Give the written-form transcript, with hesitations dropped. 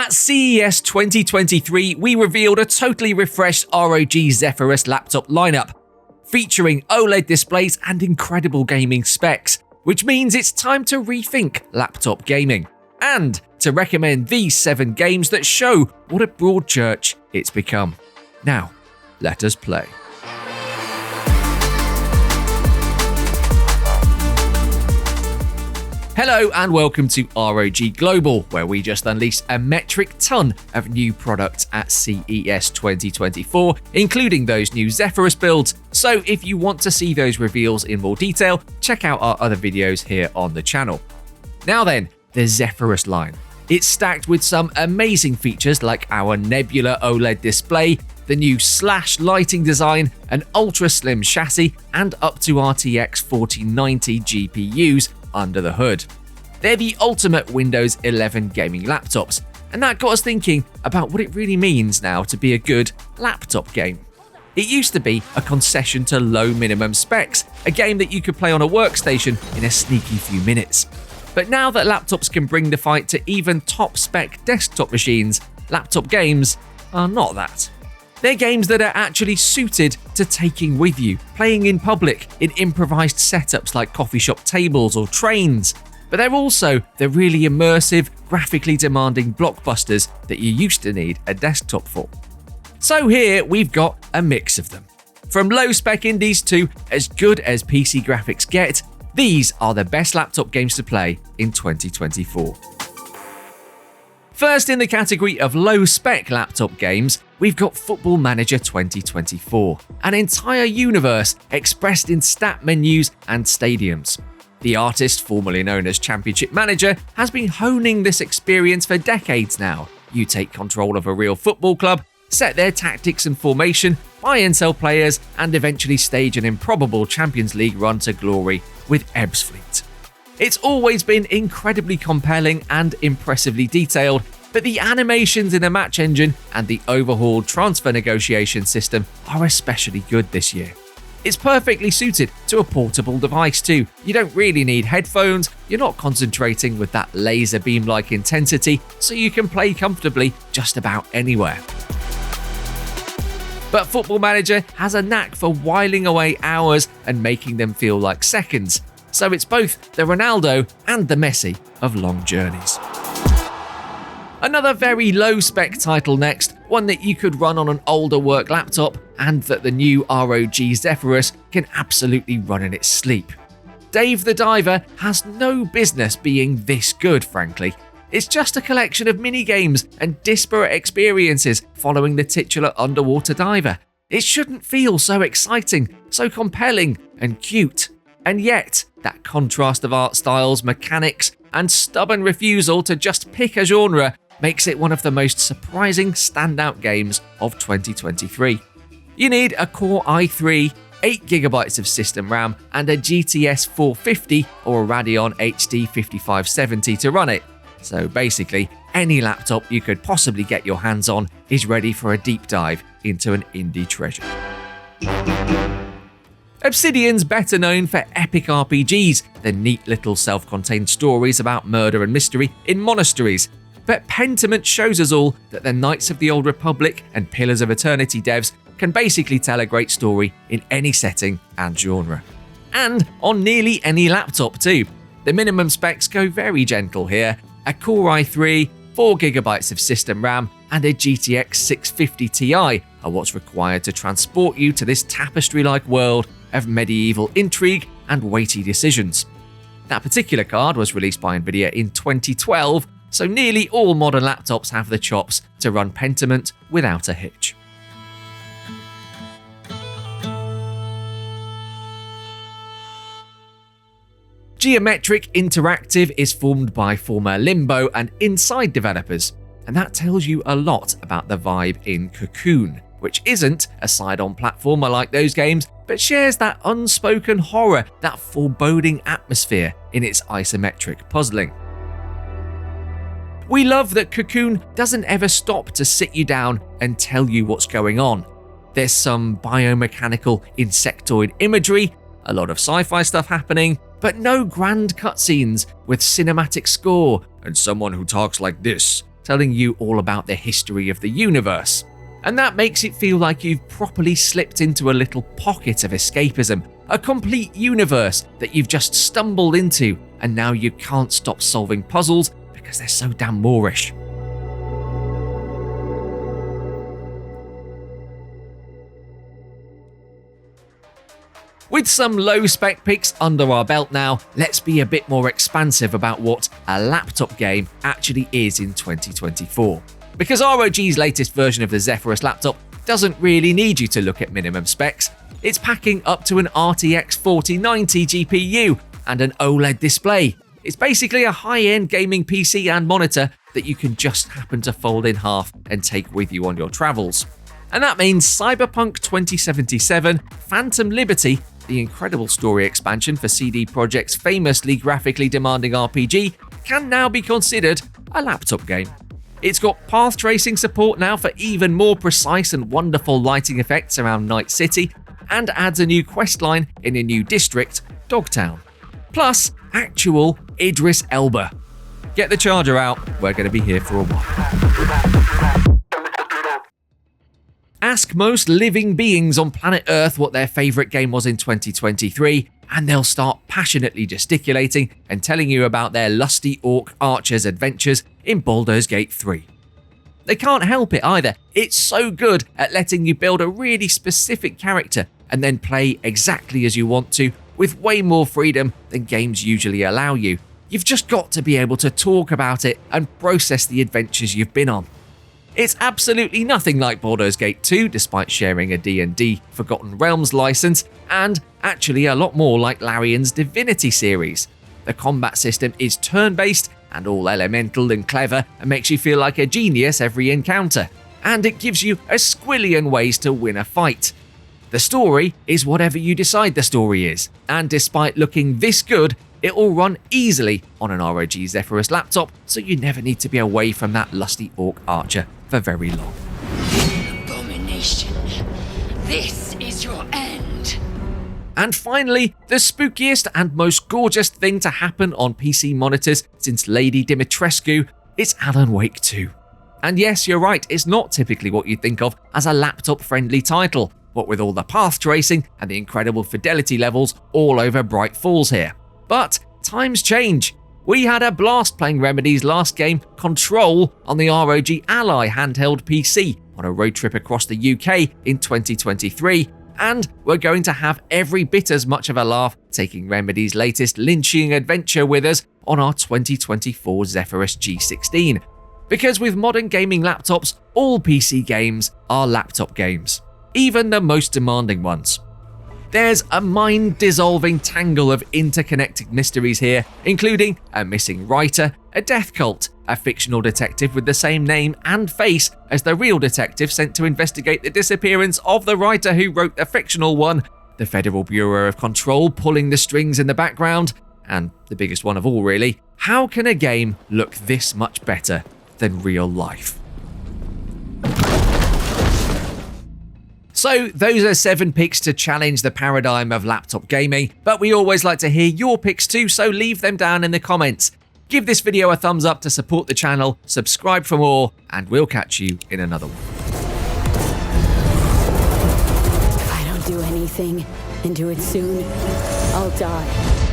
At CES 2023, we revealed a totally refreshed ROG Zephyrus laptop lineup, featuring OLED displays and incredible gaming specs, which means it's time to rethink laptop gaming, and to recommend these 7 games that show what a broad church it's become. Now, let us play. Hello and welcome to ROG Global, where we just unleashed a metric ton of new products at CES 2024, including those new Zephyrus builds. So if you want to see those reveals in more detail, check out our other videos here on the channel. Now then, the Zephyrus line. It's stacked with some amazing features like our Nebula OLED display, the new Slash lighting design, an ultra-slim chassis, and up to RTX 4090 GPUs under the hood. They're the ultimate Windows 11 gaming laptops, and that got us thinking about what it really means now to be a good laptop game. It used to be a concession to low minimum specs, a game that you could play on a workstation in a sneaky few minutes. But now that laptops can bring the fight to even top-spec desktop machines, laptop games are not that. They're games that are actually suited to taking with you, playing in public, in improvised setups like coffee shop tables or trains. But they're also the really immersive, graphically demanding blockbusters that you used to need a desktop for. So here we've got a mix of them. From low-spec indies to as good as PC graphics get, these are the best laptop games to play in 2024. First in the category of low-spec laptop games, we've got Football Manager 2024, an entire universe expressed in stat menus and stadiums. The artist, formerly known as Championship Manager, has been honing this experience for decades now. You take control of a real football club, set their tactics and formation, buy and sell players, and eventually stage an improbable Champions League run to glory with Ebbsfleet. It's always been incredibly compelling and impressively detailed, but the animations in the match engine and the overhauled transfer negotiation system are especially good this year. It's perfectly suited to a portable device too. You don't really need headphones, you're not concentrating with that laser beam-like intensity, so you can play comfortably just about anywhere. But Football Manager has a knack for whiling away hours and making them feel like seconds. So it's both the Ronaldo and the Messi of long journeys. Another very low-spec title next, one that you could run on an older work laptop and that the new ROG Zephyrus can absolutely run in its sleep. Dave the Diver has no business being this good, frankly. It's just a collection of mini-games and disparate experiences following the titular underwater diver. It shouldn't feel so exciting, so compelling and cute. And yet, that contrast of art styles, mechanics, and stubborn refusal to just pick a genre makes it one of the most surprising standout games of 2023. You need a Core i3, 8GB of system RAM, and a GTX 450 or a Radeon HD 5570 to run it. So basically, any laptop you could possibly get your hands on is ready for a deep dive into an indie treasure. Obsidian's better known for epic RPGs than neat little self-contained stories about murder and mystery in monasteries, but Pentant shows us all that the Knights of the Old Republic and Pillars of Eternity devs can basically tell a great story in any setting and genre. And on nearly any laptop too. The minimum specs go very gentle here. A Core i3, 4GB of system RAM, and a GTX 650 Ti are what's required to transport you to this tapestry-like world of medieval intrigue and weighty decisions. That particular card was released by Nvidia in 2012, so nearly all modern laptops have the chops to run Pentant without a hitch. Geometric Interactive is formed by former Limbo and Inside developers, and that tells you a lot about the vibe in Cocoon, which isn't a side-on platformer like those games, but shares that unspoken horror, that foreboding atmosphere in its isometric puzzling. We love that Cocoon doesn't ever stop to sit you down and tell you what's going on. There's some biomechanical insectoid imagery, a lot of sci-fi stuff happening, but no grand cutscenes with cinematic score and someone who talks like this telling you all about the history of the universe. And that makes it feel like you've properly slipped into a little pocket of escapism, a complete universe that you've just stumbled into, and now you can't stop solving puzzles because they're so damn Moorish. With some low-spec picks under our belt now, let's be a bit more expansive about what a laptop game actually is in 2024. Because ROG's latest version of the Zephyrus laptop doesn't really need you to look at minimum specs. It's packing up to an RTX 4090 GPU and an OLED display. It's basically a high-end gaming PC and monitor that you can just happen to fold in half and take with you on your travels. And that means Cyberpunk 2077, Phantom Liberty, the incredible story expansion for CD Projekt's famously graphically demanding RPG, can now be considered a laptop game. It's got path tracing support now for even more precise and wonderful lighting effects around Night City, and adds a new questline in a new district, Dogtown. Plus, actual Idris Elba. Get the charger out, we're going to be here for a while. Ask most living beings on planet Earth what their favourite game was in 2023, and they'll start passionately gesticulating and telling you about their lusty orc archer's adventures in Baldurs Gate 3. They can't help it either, it's so good at letting you build a really specific character and then play exactly as you want to, with way more freedom than games usually allow you. You've just got to be able to talk about it and process the adventures you've been on. It's absolutely nothing like Baldur's Gate 2, despite sharing a D&D Forgotten Realms license, and actually a lot more like Larian's Divinity series. The combat system is turn-based and all elemental and clever and makes you feel like a genius every encounter, and it gives you a squillion ways to win a fight. The story is whatever you decide the story is, and despite looking this good, it will run easily on an ROG Zephyrus laptop, so you never need to be away from that lusty orc archer for very long. Abomination. This is your end. And finally, the spookiest and most gorgeous thing to happen on PC monitors since Lady Dimitrescu, it's Alan Wake 2. And yes, you're right, it's not typically what you'd think of as a laptop-friendly title, what with all the path tracing and the incredible fidelity levels all over Bright Falls here. But times change. We had a blast playing Remedy's last game, Control, on the ROG Ally handheld PC on a road trip across the UK in 2023, and we're going to have every bit as much of a laugh taking Remedy's latest lynching adventure with us on our 2024 Zephyrus G16. Because with modern gaming laptops, all PC games are laptop games, even the most demanding ones. There's a mind-dissolving tangle of interconnected mysteries here, including a missing writer, a death cult, a fictional detective with the same name and face as the real detective sent to investigate the disappearance of the writer who wrote the fictional one, the Federal Bureau of Control pulling the strings in the background, and the biggest one of all really, how can a game look this much better than real life? So those are 7 picks to challenge the paradigm of laptop gaming, but we always like to hear your picks too, so leave them down in the comments. Give this video a thumbs up to support the channel, subscribe for more, and we'll catch you in another one. If I don't do anything, and do it soon, I'll die.